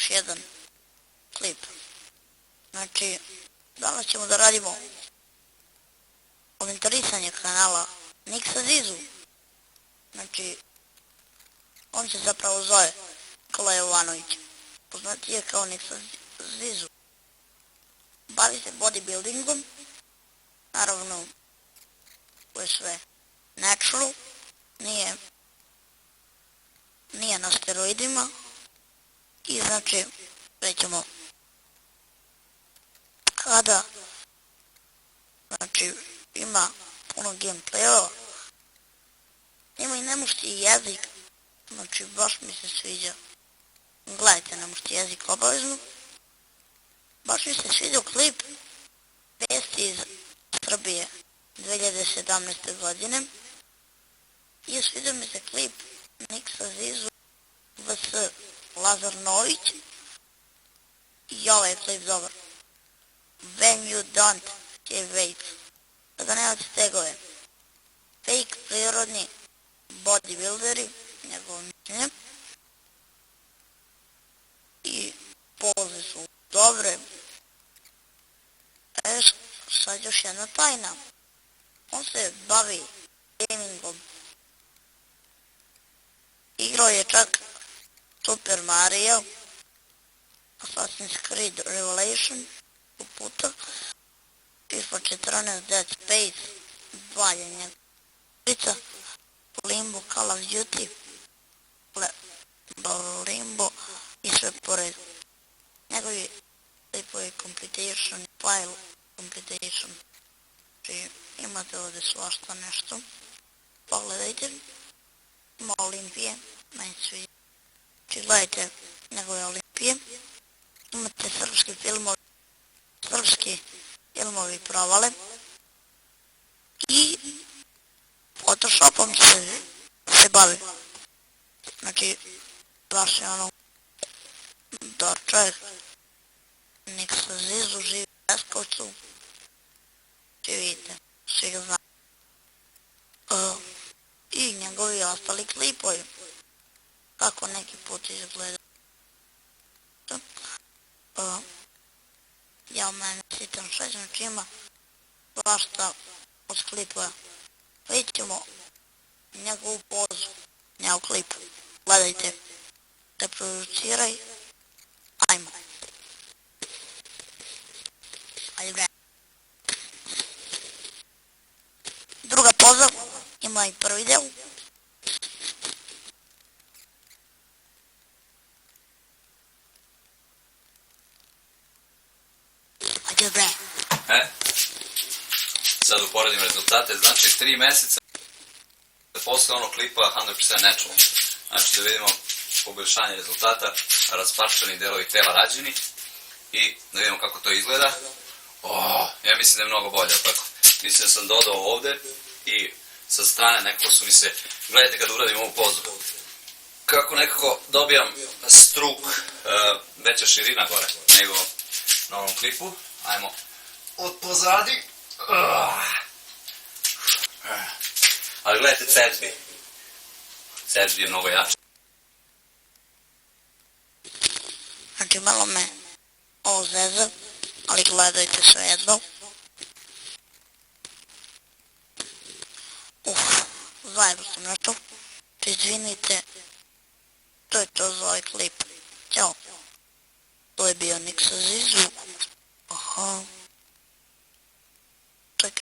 još jedan klip. Znači, danas ćemo da radimo komentarisanje kanala Niksa Zizu. Znači, on se zapravo zove Nikola Jovanović. Poznati je kao Niksa Zizu. Bavi se bodybuildingom. Naravno, to je sve natural. Nije na steroidima. I znači, rećemo, kada znači ima puno gameplayova, ima i nemušti jezik, znači baš mi se sviđa. Gledajte nemušti jezik obavezno. Baš mi se sviđa klip Vesti iz Srbije 2017. godine i sviđa mi se klip Niksa Zizu vs Lazar Nović i ovaj klip dobar. When you don't have weight. Kada nemate tegove. Fake prirodni bodybuilderi, njegovo mišljenje. I poze su dobre. Sad još jedna tajna. On se bavi gamingom. Igrao je čak Super Mario, Assassin's Creed Revelation puta, FIFA 14, Dead Space, 2 je njegova, Limbo, Call of Duty, Limbo i sve pored. Njegovi klipovi Completion, File Completion, znači imate ovdje svašta nešto, pogledajte, ima Olimpije, meni sviđa, znači gledajte njegove Olimpije, imate srpski filmovi provale i Photoshopom se bavi. Znači, baš je ono da čovjek Niksa Zizu živi u Leskovcu, vidite, svi ga znaju. I njegovi ostali klipovi, kako neki put izgleda. Ja u mene sitam šest, znači ima svašta od klipova. Vidjet ćemo njegovu pozu, njegov klip. Gledajte, reproduciraj, ajmo. Ajde bre. Druga poza, ima i prvi deo. Ajde bre. Sad uporedim rezultate, znači 3 mjeseca posle onog klipa 100% natural. Znači da vidimo poboljšanje rezultata, rasparčani delovi tela rađeni i da vidimo kako to izgleda. Ja mislim da je mnogo bolje, tako. Mislim da sam dodao ovde i sa strane nekako su mi se, gledajte kad uradim ovu pozu, kako nekako dobijam struk, veća širina gore nego na ovom klipu. Ajmo od pozadi. Ali gledajte cerzbi. Cerzbi je mnogo jače. Znači malo me ovo zeza, ali gledajte sve jedno. Zajedno sam nešto. Izvinite, to je to za ovaj klip. Ćao. To je bio Niksa Zizu. Aha.